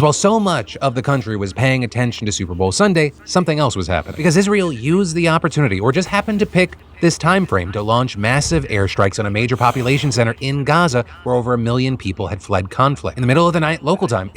While so much of the country was paying attention to Super Bowl Sunday, something else was happening. Because Israel used the opportunity, or just happened to pick this time frame, to launch massive airstrikes on a major population center in Gaza where over 1 million people had fled conflict. In the middle of the night, local time,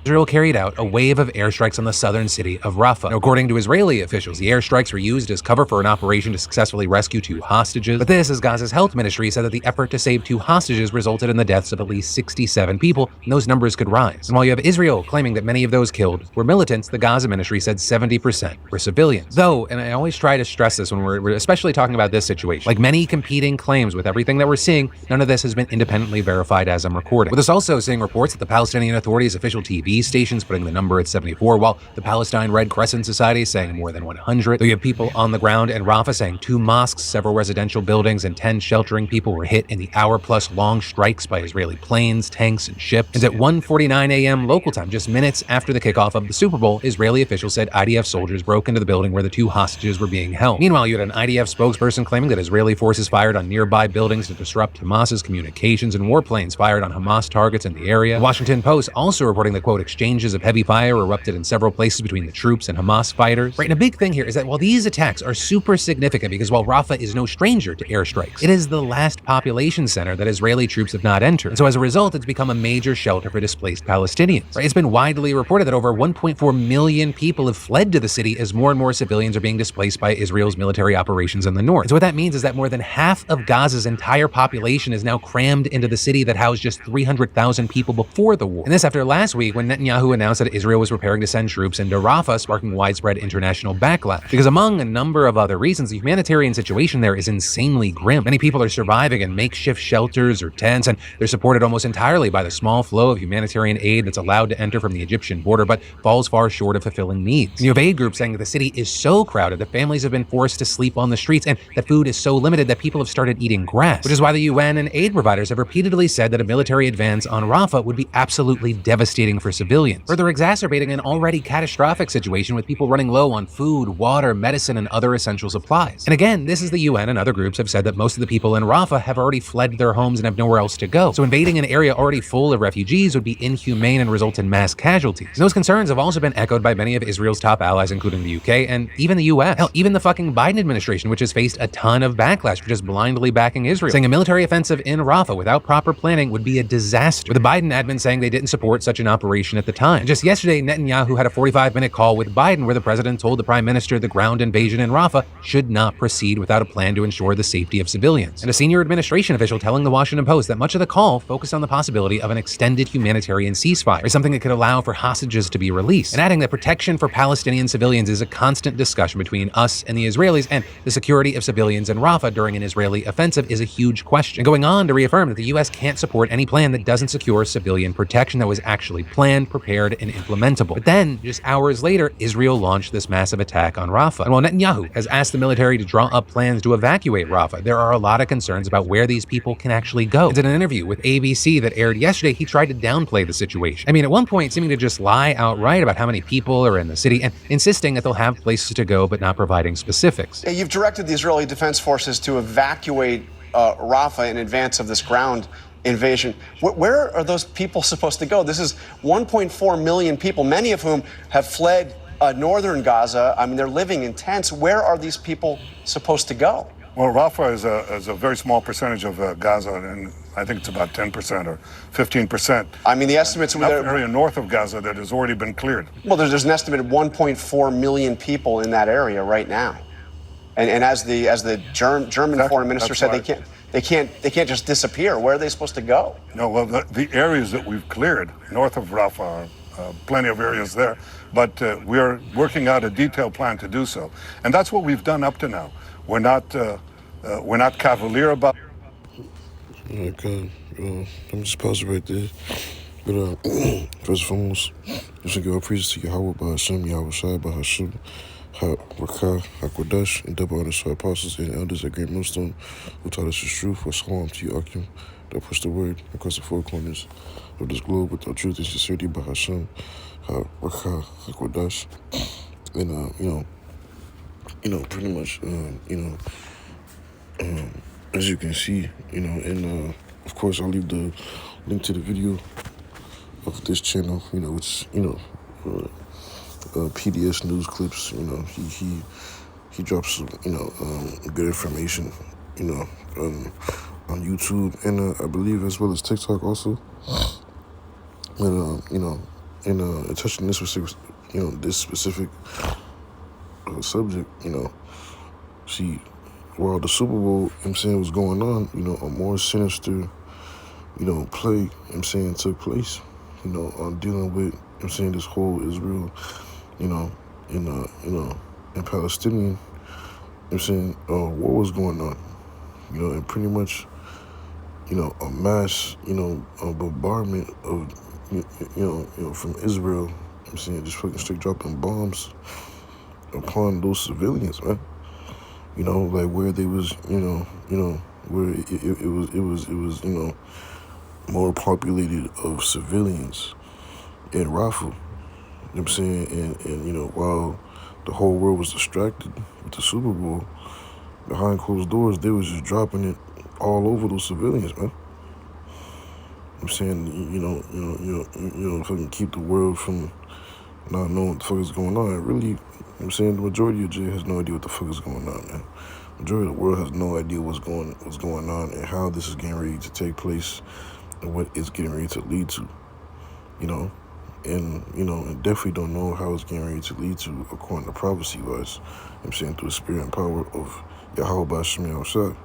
Israel carried out a wave of airstrikes on the southern city of Rafah. Now, according to Israeli officials, the airstrikes were used as cover for an operation to successfully rescue 2 hostages. But this, as Gaza's health ministry said, that the effort to save 2 hostages resulted in the deaths of at least 67 people, and those numbers could rise. And while you have Israel claiming that many of those killed were militants, the Gaza ministry said 70% were civilians. Though, and I always try to stress this when we're especially talking about this situation, like many competing claims with everything that we're seeing, none of this has been independently verified as I'm recording. With us also seeing reports that the Palestinian Authority's official TV stations putting the number at 74, while the Palestine Red Crescent Society saying more than 100. Though you have people on the ground in Rafah saying 2 mosques, several residential buildings, and 10 sheltering people were hit in the hour-plus long strikes by Israeli planes, tanks, and ships. And at 1:49 a.m. local time, just minutes after the kickoff of the Super Bowl, Israeli officials said IDF soldiers broke into the building where the 2 hostages were being held. Meanwhile, you had an IDF spokesperson claiming that Israeli forces fired on nearby buildings to disrupt Hamas's communications, and warplanes fired on Hamas targets in the area. The Washington Post also reporting that, quote, exchanges of heavy fire erupted in several places between the troops and Hamas fighters. Right, and a big thing here is that while these attacks are super significant, because while Rafah is no stranger to airstrikes, it is the last population center that Israeli troops have not entered. And so as a result, it's become a major shelter for displaced Palestinians. Right, it's been widely reported that over 1.4 million people have fled to the city as more and more civilians are being displaced by Israel's military operations in the north. And so what that means is that more than half of Gaza's entire population is now crammed into the city that housed just 300,000 people before the war. And this after last week when Netanyahu announced that Israel was preparing to send troops into Rafah, sparking widespread international backlash. Because among a number of other reasons, the humanitarian situation there is insanely grim. Many people are surviving in makeshift shelters or tents, and they're supported almost entirely by the small flow of humanitarian aid that's allowed to enter from the Egyptian border, but falls far short of fulfilling needs. And you have aid groups saying that the city is so crowded that families have been forced to sleep on the streets, and that food is so limited that people have started eating grass, which is why the UN and aid providers have repeatedly said that a military advance on Rafah would be absolutely devastating for civilians, further exacerbating an already catastrophic situation with people running low on food, water, medicine, and other essential supplies. And again, this is the UN and other groups have said that most of the people in Rafah have already fled their homes and have nowhere else to go. So invading an area already full of refugees would be inhumane and result in mass casualties. And those concerns have also been echoed by many of Israel's top allies, including the UK and even the US. Hell, even the fucking Biden administration, which has faced a ton of backlash for just blindly backing Israel, saying a military offensive in Rafah without proper planning would be a disaster. With the Biden admin saying they didn't support such an operation at the time. And just yesterday, Netanyahu had a 45-minute call with Biden where the president told the prime minister the ground invasion in Rafah should not proceed without a plan to ensure the safety of civilians. And a senior administration official telling the Washington Post that much of the call focused on the possibility of an extended humanitarian ceasefire, or something that could allow for hostages to be released, and adding that protection for Palestinian civilians is a constant discussion between us and the Israelis, and the security of civilians in Rafah during an Israeli offensive is a huge question. And going on to reaffirm that the US can't support any plan that doesn't secure civilian protection that was actually planned, prepared, and implementable. But then, just hours later, Israel launched this massive attack on Rafah. And while Netanyahu has asked the military to draw up plans to evacuate Rafah, there are a lot of concerns about where these people can actually go. And in an interview with ABC that aired yesterday, he tried to downplay the situation. I mean, at one point, seeming to just lie outright about how many people are in the city and insisting that they'll have places to go, but not providing specifics. You've directed the Israeli Defense Forces to evacuate Rafah in advance of this ground invasion. Where are those people supposed to go? This is 1.4 million people, many of whom have fled northern Gaza. I mean, they're living in tents. Where are these people supposed to go? Well, Rafah is a very small percentage of Gaza, and I think it's about 10% or 15%. I mean, the estimates... Enough area north of Gaza that has already been cleared. Well, there's an estimated 1.4 million people in that area right now. And as the German foreign minister said, they can't just disappear. Where are they supposed to go? No, well, the areas that we've cleared north of Rafah are plenty of areas there, but we're working out a detailed plan to do so. And that's what we've done up to now. We're not cavalier about. Okay, I'm just pausing right there. But first and foremost, I should give a praise to Yahweh by Hashem, Yahweh Shai by Hashem, HaRakah, HaKodesh, and double honors to our apostles and elders at Great Millstone who taught us the truth. Wassalam to you, Akim, that pushed the word across the four corners of this globe with our truth and sincerity by Hashem, HaRakah, HaKodesh. And, pretty much, as you can see, and of course I'll leave the link to the video of this channel, which PDS News Clips. He drops some, good information, on YouTube and I believe as well as TikTok also. And touching this specific subject, see, while the Super Bowl, was going on, a more sinister, play, took place, on dealing with, this whole Israel, in Palestinian, what was going on, and pretty much, a mass, a bombardment of, from Israel, just fucking straight dropping bombs upon those civilians, man. Like where they was, where it was, more populated of civilians in Rafah. And while the whole world was distracted with the Super Bowl, behind closed doors, they was just dropping it all over those civilians, man. Fucking keep the world from not knowing what the fuck is going on. And really, the majority of Jay has no idea what the fuck is going on, man. The majority of the world has no idea what's going on and how this is getting ready to take place and what it's getting ready to lead to, and definitely don't know how it's getting ready to lead to according to prophecy wise, through the spirit and power of Yahweh Bashim Yahushua.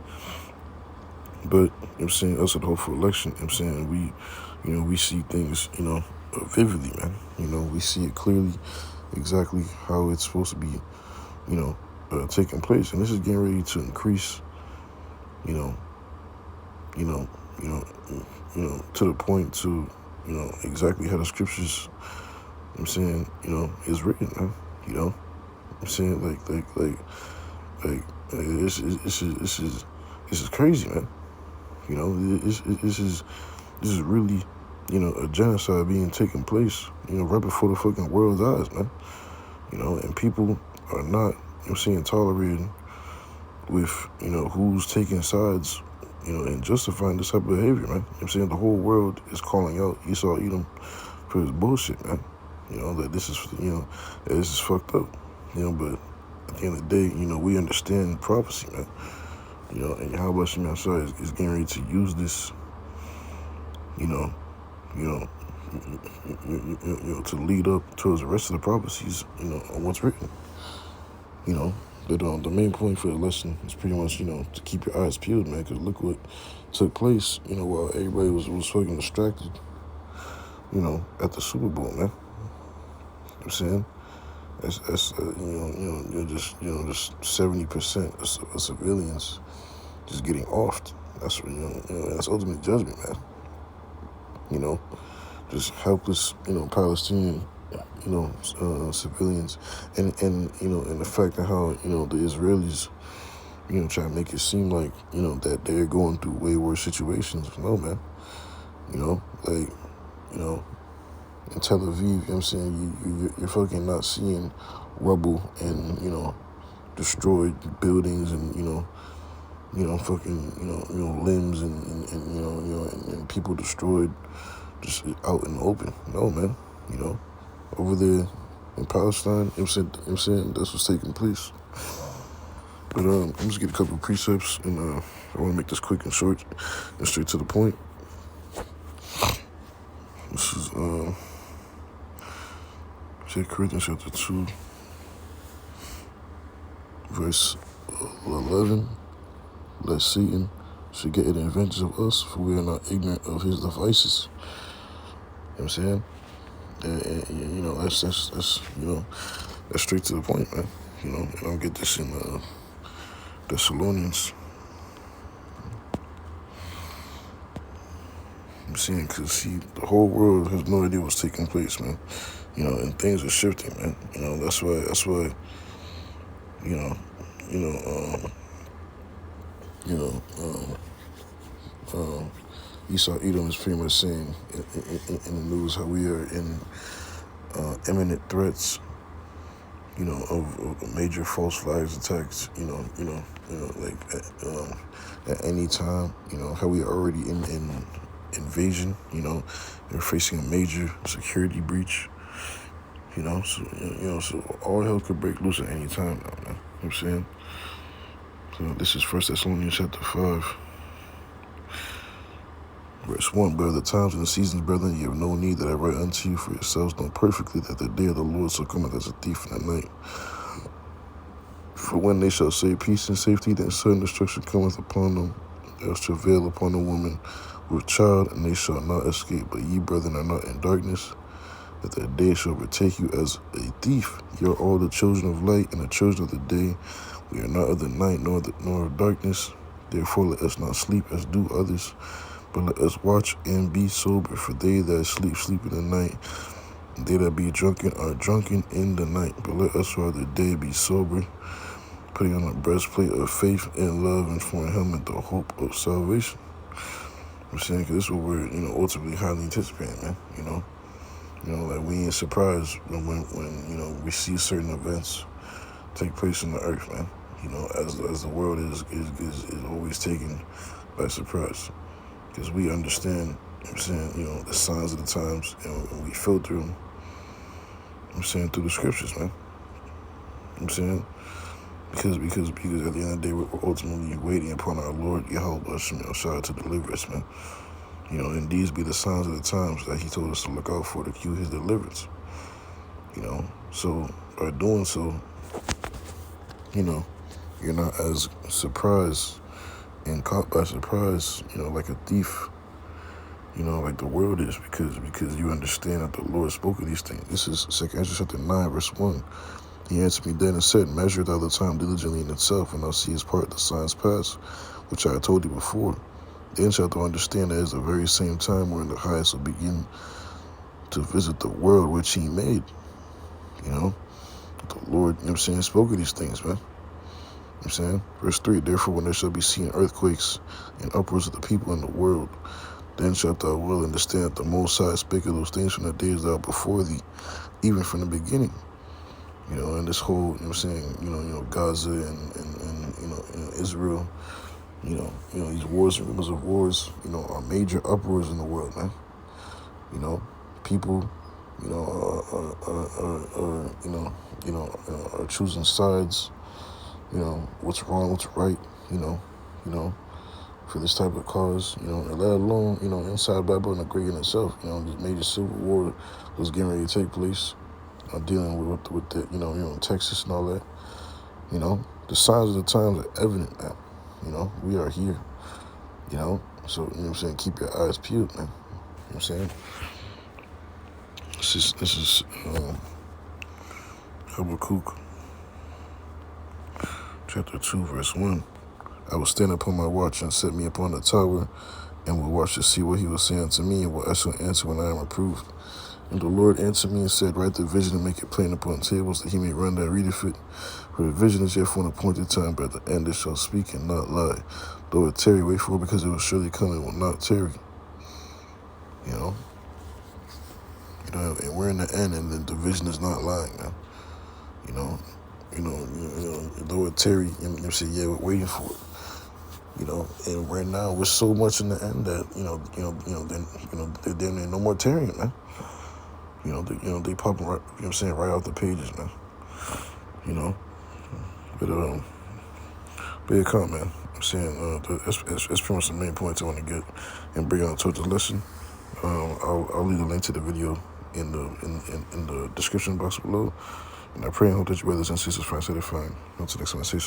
But, us at the hopeful election, we see things, vividly, man. We see it clearly, exactly how it's supposed to be, taking place. And this is getting ready to increase, to the point to, exactly how the scriptures, is written, man. This is crazy, man. This is really, a genocide being taken place, right before the fucking world's eyes, man. And people are not, tolerating with, who's taking sides, and justifying this type of behavior, man. The whole world is calling out Esau Edom for his bullshit, man. That this is, that this is fucked up, but at the end of the day, we understand prophecy, man. And how about Shemi Asai is getting ready to use this, to lead up towards the rest of the prophecies, on what's written. But the main point for the lesson is pretty much, to keep your eyes peeled, man, because look what took place, while everybody was fucking distracted, at the Super Bowl, man. That's just 70% of civilians just getting offed. That's that's ultimate judgment, man. Just helpless, Palestinian, civilians, and the fact of how the Israelis, try to make it seem like that they're going through way worse situations. No, man. In Tel Aviv, you're fucking not seeing rubble and destroyed buildings and fucking limbs and people destroyed just out in the open. No, man. Over there in Palestine, that's what's taking place. But I'm just get a couple of precepts, and I want to make this quick and short and straight to the point. This is 2 Corinthians chapter 2, verse 11. Let Satan should get an advantage of us, for we are not ignorant of his devices. You know what I'm saying? And that's straight to the point, man. And I'll get this in Thessalonians. I'm saying, because, see, the whole world has no idea what's taking place, man. And things are shifting, man. That's why, Esau Edom is pretty much saying in the news how we are in imminent threats, of major false flags attacks, like at any time, how we are already in invasion. You know, they're facing a major security breach. You know, so all hell could break loose at any time now, man. You know what I'm saying? So this is 1 Thessalonians chapter 5. Verse 1, but the times and the seasons, brethren, ye have no need that I write unto you, for yourselves know perfectly that the day of the Lord shall come as a thief in the night. For when they shall say peace and safety, then sudden destruction cometh upon them. There shall travail upon a woman with child, and they shall not escape. But ye, brethren, are not in darkness, that the day shall overtake you as a thief. Ye are all the children of light and the children of the day. We are not of the night nor of darkness. Therefore let us not sleep as do others, but let us watch and be sober. For they that sleep, sleep in the night, and they that be drunken are drunken in the night. But let us rather day be sober, putting on a breastplate of faith and love, and for a helmet the hope of salvation. I'm saying, because this is what we're, ultimately highly anticipating, man. Like we ain't surprised when we see certain events take place in the earth, man. As the world is always taken by surprise, because we understand. The signs of the times, and we filter them. Through the scriptures, man. Because at the end of the day, we're ultimately waiting upon our Lord Yahweh Shah to deliver us, man. And these be the signs of the times that He told us to look out for to cue His deliverance. So by doing so, you're not as surprised and caught by surprise, like a thief, like the world is, because you understand that the Lord spoke of these things. This is 2 Ezra chapter 9, verse 1. He answered me then and said, measure thou the time diligently in itself, and thou seest part the signs pass, which I had told thee before. Then shalt thou understand that it is the very same time wherein the highest will begin to visit the world which He made. The Lord, spoke of these things, man. Verse 3, therefore when there shall be seen earthquakes and upwards of the people in the world, then shalt thou well understand that the Most High spake of those things from the days that are before thee, even from the beginning. And this whole, Gaza and Israel, these wars and rumors of wars, are major uproars in the world, man. People, are choosing sides. What's wrong, what's right, for this type of cause, and let alone, inside Babylon the Great in itself, this major civil war was getting ready to take place, dealing with the, in Texas and all that. The signs of the times are evident now. We are here, so, keep your eyes peeled, man. This is Habakkuk chapter 2, verse 1. I will stand upon my watch and set me upon the tower, and will watch to see what He will say unto me, and what I shall answer when I am approved. And the Lord answered me and said, write the vision and make it plain upon tables, that he may run that readeth it. For the vision is yet for an appointed time, but at the end it shall speak and not lie. Though it tarry, wait for it, because it will surely come and will not tarry. And we're in the end, and the vision is not lying, man. Though it tarry, we're waiting for it. And right now we're so much in the end that they're no more tarrying, man. They popping right, right off the pages, man. But yeah, come, man. That's pretty much the main points I want to get and bring out towards the lesson. I'll leave the link to the video in the description box below. And I pray and hope that you brothers and sisters find satisfying. Until next time, I say so.